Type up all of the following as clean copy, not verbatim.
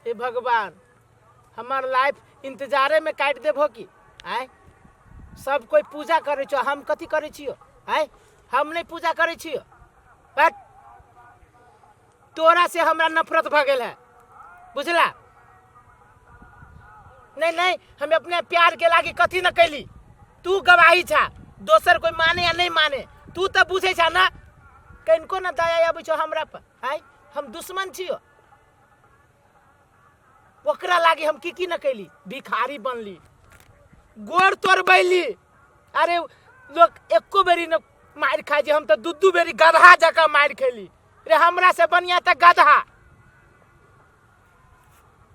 हे भगवान, हमार लाइफ इंतजारे में काट देबो की आय। सब कोई पूजा करे छो, हम कथी करे छियो आय? हम नहीं पूजा करे छियो। बट तोरा से हमरा नफरत भ गेल है, बुझला? नहीं नहीं, हम अपने प्यार के लागी कथी न कैली। तू गवाही छा, दोसर कोई माने या नहीं माने, तू तो बुझे छा ना। कनको न दया आबै छो हमरा पर आय? हम दुश्मन छियो। ओकरा लागी हम की न कैली, भिखारी बनली, गोड़ तोड़बैली। अरे लोग एको बेरी न मार खाए जे, हम तो दू बेरी गधा जका मार खैली रे। हमरा से बनिया त गधा,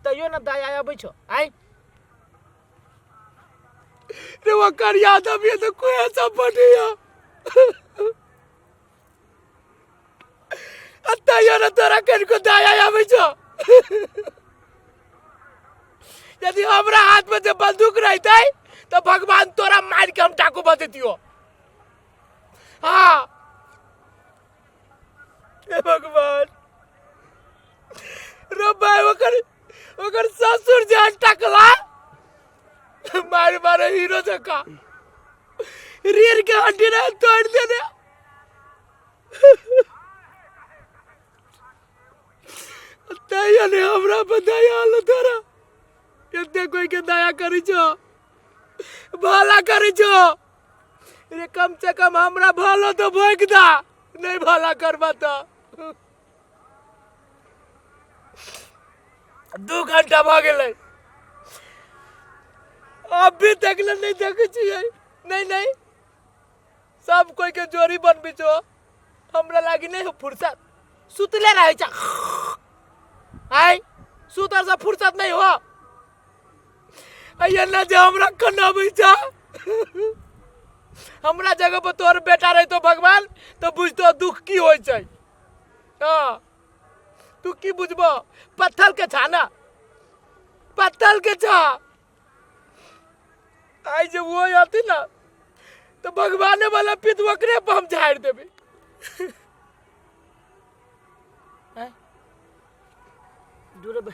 तैयो न दया आबै छो आय? रे ओकर याद अभी तो कोई ऐसा बढ़िया तैयो न तोरा कनको दया आबै छो। यदि हमरा हाथ में जो बंदूक रहते तो भगवान तोरा मार के हम डाकू बदतियो। हाँ हे भगवान, रो भाई ओकर ससुर जे टकला मार मारे हीरो जका रीढ़ के हड्डी ने तोड़ देने। तैयो ने हमरा पे दया आलो तोरा। एते कोई के दया करी छो, भला करी छो रे। कम से कम हमरा भलो तो भोग दा, नहीं भला करबा तो। 2 घंटा भ गेलै, अभी तक नहीं देखे छियै। नहीं नहीं, सब कोई के जोड़ी बनबी छो, हमरा लागी नहीं हो फुर्सत। सुतले रहे छ आय, सुतर से फुर्सत नहीं हो। अय्या ना जे हमरा कनाबै छ। हमरा जगह पर तोर बेटा रही तो भगवान तो बुझतो दुख की होय छै। हाँ, तू की बुझबो? पत्थर के छा ना, पत्थर के छा। आई जे वो आती ना तो भगवान वाला पित वकरे पर हम झाड़ देबे। दूर बे,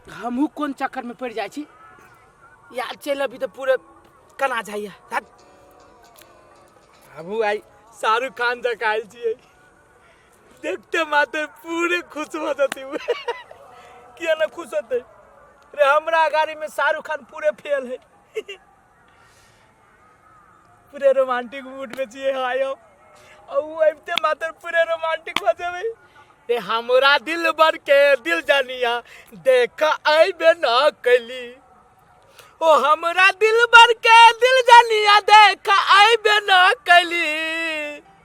हमहू कौन चक्कर में पड़ जाए छी यार। चल अभी तो पूरे कना जाइए। हमहू आई शाहरुख खान जका आयल छियै, देखते मात्र पूरे खुश हो जाती। किया ना खुश होते रे? हमरा गाड़ी में शाहरुख खान पूरे फेल है। पूरे रोमांटिक मूड में छियै आयो, और वो अबते मात्र पूरे रोमांटिक हो जावे रे। हमरा दिल भर के दिल जानिया देखा आइबे ना कैली। ओ हमरा दिल भर के दिल जानिया देखा आइबे ना कैली।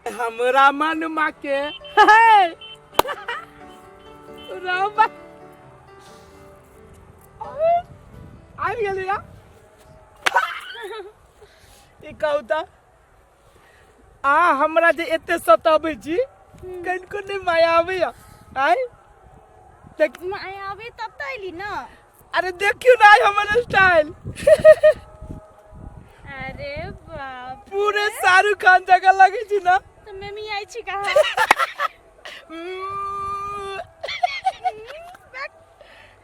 हमरा मन मा के राम आ गेल या। ई कहता आ हमरा जे एते सताबै छी, कनको नहीं माया आवे आय? देख माया आवे तब त आइली ना। अरे देखियो ना हमर स्टाइल। अरे बाप, पूरे शाहरुख खान जगह लगे छी ना। तो मम्मी आई छी कहा?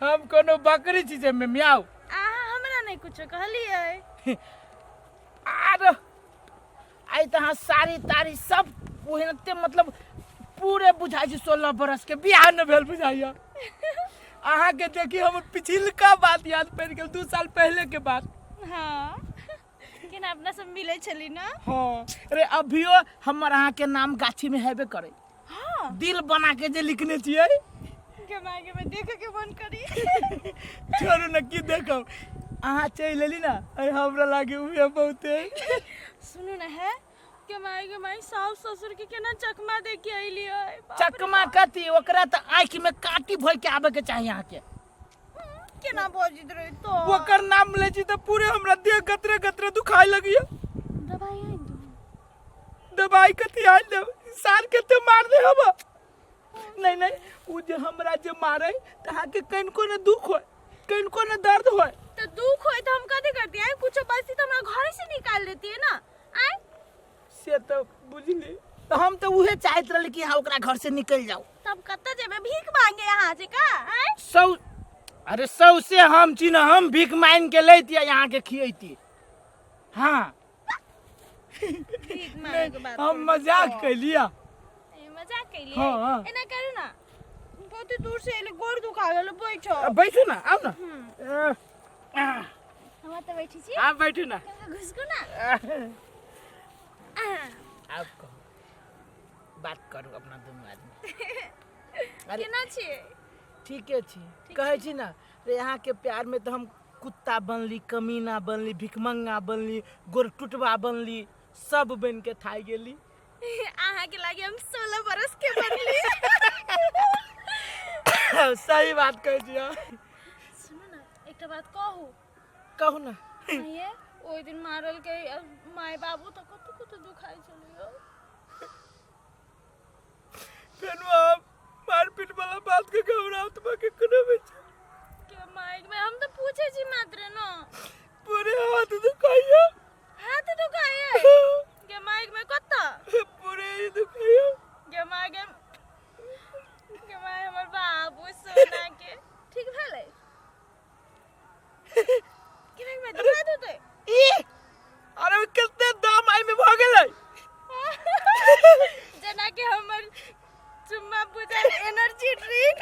हम कोनो बकरी छी जे में म्याऊ। हमरा नहीं कुछो कहलिए। आरो आई तहाँ सारी तारी सब ओहनते, मतलब पूरे बुझाई छी 16 बरस के बियाह न भेल बुझाइया। अहाँ के देखी हम पिछिलका बात याद पड़ गेल, 2 साल पहले के बात। हाँ, केना अपना सब मिले छली ना। हाँ, अरे अभियो हमर अहाँ के नाम गाछी में हेबे करे। हाँ, दिल बना के जे लिखने छियै। के मैं देखे के मन करी। छोड़ू न की देखो, अहाँ चल लेली ना, अरे हमरा लागे उहे बहुते। सुनू ना है के माई सास ससुर के केना चकमा दे के आइली है। चकमा कथी, ओकरा त आँख में काटी भोइ के आवे के चाहिए अहाँ के। केना बोजित रही तो ओकर नाम ले छी त पूरे हमरा देह गतरे गतरे दुखाई लगियो। दवाई आई दो। दवाई कथी आइल देब, सार के ते मार दे हबा। नहीं नहीं, उ जे हमरा जे मारे त अहाँ के कनको न दुख होय, कनको न दर्द होय। तो दुख होय तो हम कथी करती है? कुछ बस्ती तो हमरा घर से निकाल देती है ना। आय से तो बुझली, तो हम तो उहे चाहत रहली कि हाँ ओकरा घर से निकल जाओ। तो हम कत्ता जेबे भीख मांगे यहाँ से का हैं? सौ अरे सौ से हम चिन्ह हम भीख मांग के लेती यहाँ के खियती। हाँ भीख मांगे के बात हम मजाक कैलिया। मजाक कैलिए हाँ, हाँ। एना करू ना बहुत दूर से एले गोड़ दुखा गेल बैठो बैठो ना आओ ना। हम त बैठी छी आप बैठो ना। घुसको ना आप कहो बात करू अपना दोनों आदमी। केना छी ठीक है कहे छी ना रे यहाँ के प्यार में तो हम कुत्ता बनली, कमीना बनली, भिखमंगा बनली, गोरटुटवा बनली, सब बन के थाई गेली। आहा के लागे हम 16 बरस के बनली। सही बात कह दिया। सुनो ना एकटा बात कहू कहू ना। ये ओइ दिन मारल के माय बाबू तो कत दुखाई चलियो फिर आप मारपीट वाला बात के घबराहट में के कोनो बच्चा के माइक में हम तो पूछे छी मात्र न पूरे हाथ दुखाइया। हाथ दुखाए के माइक में कत पूरे ही दुखाइया के माइक के माय हमर बाबू सोना के ठीक भेले के माइक में दुखा दते ई अरे कितने दाम आई में भ गेलै जना के हमर चुम्मा बुझल एनर्जी ड्रिंक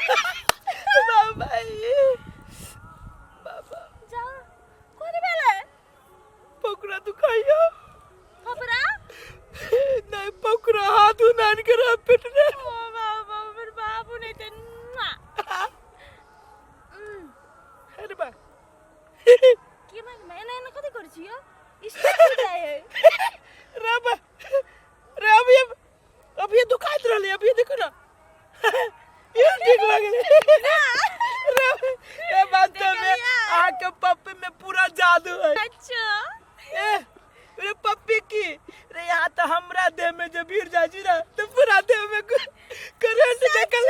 बाबा जा कोने भेले पकड़ा दुखाइया खबरा नहीं पकड़ा हाथ उनान के रह पिटने। ओ बाबा हमर बाबू नहीं ते अरे बा के मैंने ना कथि कर छियो स्टॉप हो जाए है रबा रे अभी दुखाइत रहले अभी देखो ना ये ठीक लगे रे बात में आके पप्पी में पूरा जादू है। अच्छा ए रे पप्पी की रे यहाँ तो हमरा देह में जब गिर जाई छी ना तो पूरा देह में करंट निकल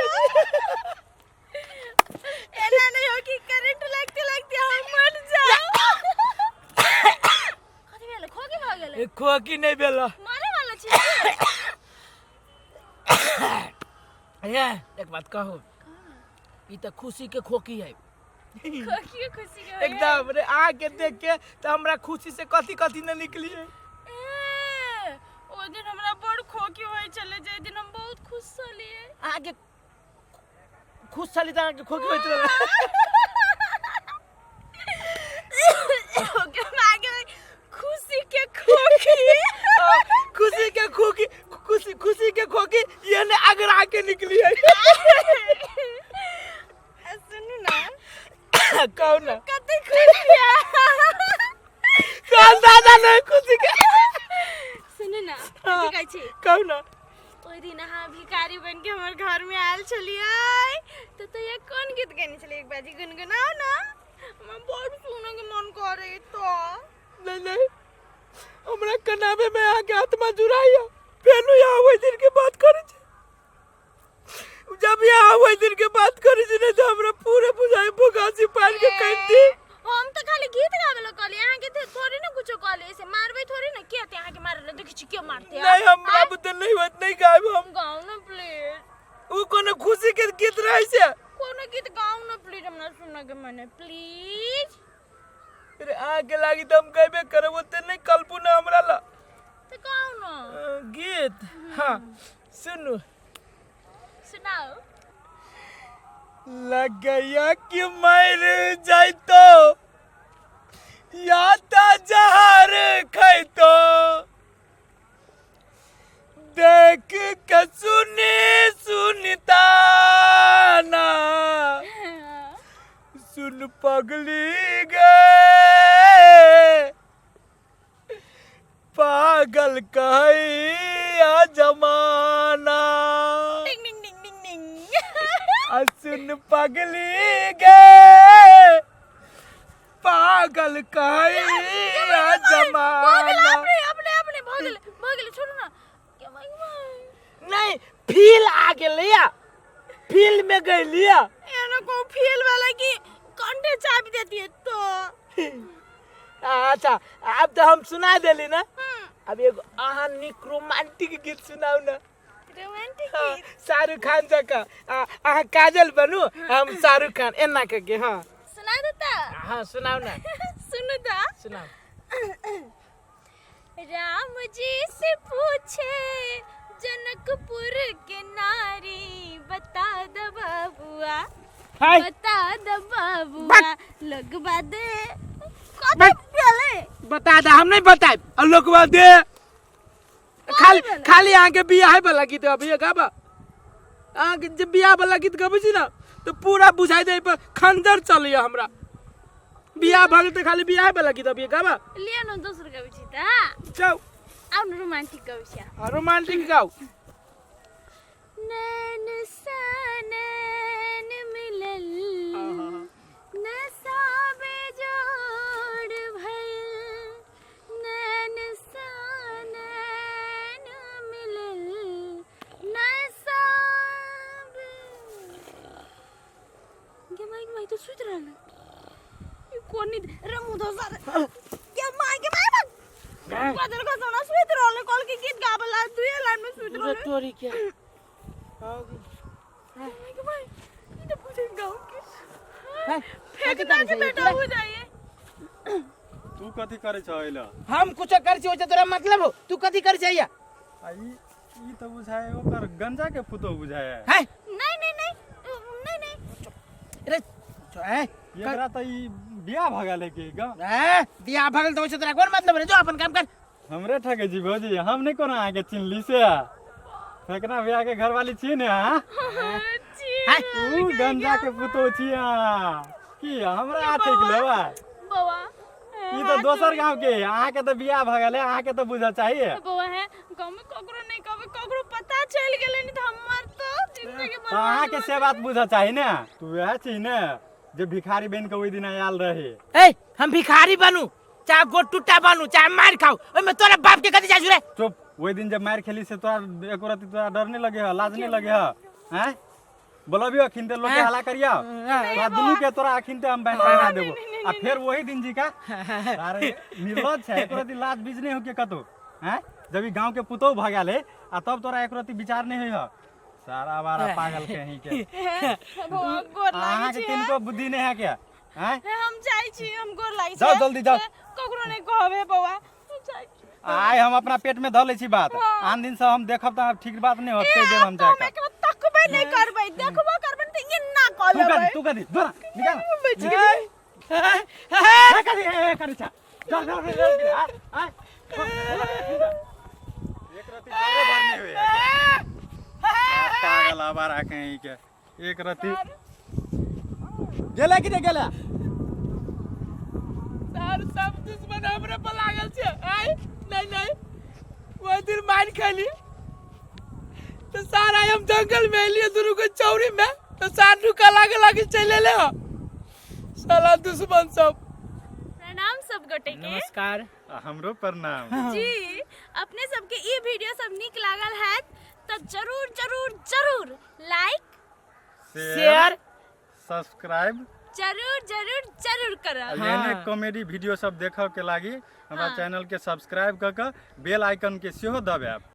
एना नहीं हो कि करंट लगते लगते हम मर जाओ कथि भेले खोकी भ गेले ए खोकी नहीं भेला मारे वाला छी ये एक बात कहो ई तो खुशी के खोकी है खोकी खुशी के एकदम रे आके देख के तो हमरा खुशी से कथी कथी न निकली है। ओ दिन हमरा बड़ खोकी होय चले जे दिन हम बहुत खुश छलिए आगे खुश छली त आगे खोकी होइत रहे ओके आगे खुशी के खोकी खुशी के खोकी खुशी के खोकी ये ने अगर आके निकली है। सुनु ना कहो ना कते खुशी कौन दादा नहीं खुशी के सुनु ना कथि कहै छी कहो ना ओइ दिन अहाँ भिखारी बन के हमर घर में आयल छलिए तो ये कौन गीत गाने छलिए एक बाजी गुनगुनाओ ना हम बहुत सुने के मन करे तो नहीं हमरा कनावे में आके आत्मा जुड़ाइया फेनु यहाँ वही दिन के बात करे छे जब यहाँ वही दिन के बात करे छे तो हमरा पूरे बुझाई बुगासी पार के कहती हम तो खाली गीत गावे ला कहली अहाँ के थोड़ी ना कुछ कहले से मारबे थोड़ी ना के ते अहाँ के मारे ला देखि छी के मारते नहीं हमरा बुते नहीं होत नहीं गायब हम गाओ ना प्लीज उ कोनो खुशी के गीत रहे छे कोनो गीत गाओ ना प्लीज हमरा सुना के मने प्लीज अरे आगे लागी तो हम कहबे करे ओते नहीं कल्पना हमरा ला तो गाओ ना गीत। हाँ सुनो सुनाओ लग गया कि मर जाई तो या ता जहर खैतो देख के सुनता ना सुन पगली गे पागल कहिया जमाना डिंग डिंग डिंग डिंग डिंग सुन पगली गे पागल कहिया जमाना। अपने भगले छोड़ो ना क्या भाई नहीं फील आ गेलिया फील में गइलिया एनो को फील वाला की कंठे चाबी देती है तो अच्छा अब तो हम सुना देली ना अब एगो अहाँ निक रोमांटिक गीत सुनाओ ना रोमांटिक हाँ, गीत शाहरुख खान जका अहाँ काजल बनू हम शाहरुख खान एना करके। हाँ सुना देता। हाँ सुनाओ ना। सुनो ता। सुनाओ। राम जी से पूछे जनकपुर के नारी, बता द बाबुआ, हाय बता द बाबुआ, लोग बादे कथी बोले बता दे, हम नहीं बताए। और लोग दे खाली खाली आगे बियाह वाला गीत अभी गाबा। आगे जब बियाह वाला गीत गाबै छी ना तो पूरा बुझाई दे पर खंजर चलियो हमरा। बियाह भल तो खाली बियाह वाला गीत अभी गाबा। लिया न दोसर कवि छी त जाओ आउ न रोमांटिक कवि छी। रोमांटिक गाओ। नैन सा नैन मिलल, नशा बेजोड़ भइल, नैन सा नैन मिलल, नशा के माई तो सुत रहल। ये कोनी रे मुदो सर के माई बदल का सोना सुत रहल। कॉल के गीत गावला दुए लाइन में सुत रहल। तोरी क्या के माई ये तो पूछे गाँव के है फेंकना के बेटा हो जाइए। तू कथी करे छ एला? हम कुछ कर छी ओजे तोरा मतलब हो। तू कथी कर चाहिए? आई ई त बुझाए ओकर गंजा के फुतो बुझाए है नहीं नहीं नहीं नहीं नहीं रे है एकरा त ई बियाह भगाले के ग बियाह भगल तो ओजे तोरा कोन मतलब रे? जो अपन काम कर। हमरे ठगे जी भौजी, हम नहीं कोनो आगे चिनली से फेकना बियाह के घरवाली छी ने। हां है ऊ गंजा के फुतो छिया की हमरा आथे के लेवा। बाबा ई त दोसर गांव के आहा के त बियाह भगाले, आहा के त बुझा चाहिए। बाबा है गांव में ककरो नहीं कबे ककरो पता चल गेले नहीं त हमर तो जिंदगी तो आहा के से बात बुझा चाहिए ना। तू वह छी ने जो भिखारी बन के ओई दिन आयल रहे। ए हम भिखारी बनू चाहे गोट टूटा बनू चाहे मार खाऊ ओय में तोरा बाप के कथी जाजू रे? चुप, वही दिन जब मार खेली से तोरा एको राती तोरा डर नहीं लगे है, लाज नहीं लगे है? हैं बोलबी अखिनते लोग के हला करिया तोरा दुनू के तोरा अखिनते हम बना देबो। आ फिर वही दिन जी का अरे निर्लज छै, एको राती लाज बीज नहीं हो के कतो। हैं जब ई गांव के पुतौ भगाले आ तब तोरा एको राती विचार नहीं होई ह। सारा बारा पागल कहीं के बाबा गोर आहा लागे के छी। किनको बुद्धि नहीं है क्या? हैं हम जाई छी, हम गोर लागे छी। जाओ जल्दी जाओ। ककरो नहीं कहबे बाबा हम जाई छी। आय हम अपना पेट में धऽ लै छी बात। आन दिन से हम देखब त ठीक बात नहीं होत कह देब हम जाके। हम तकबे नहीं करबै, देखबो करबै त ये ना कह लेबै। तू कथी जोरा निकाल बच गेली। कथी करी छ चल चल एक राती डरे भरने हुए पागल आवारा कहीं के एक राती गेला कि नहीं गेला? सार सब दुश्मन हमरे पर लागल छे। आय नहीं नहीं वो दिन मार खाली तो सारा हम जंगल में लिए दुनू को चौरी में तो सार रुका लागे चले ले हो साला दुश्मन सब। प्रणाम सब गोटे के। नमस्कार। हमरो प्रणाम। जी अपने सबके ये वीडियो सब निक लागल है तो जरूर जरूर जरूर लाइक शेयर सब्सक्राइब जरूर जरूर जरूर करब। एहने कॉमेडी वीडियो सब देखब के लागी हमरा चैनल के सब्सक्राइब क के बेल आइकन के सेहो दबाएब।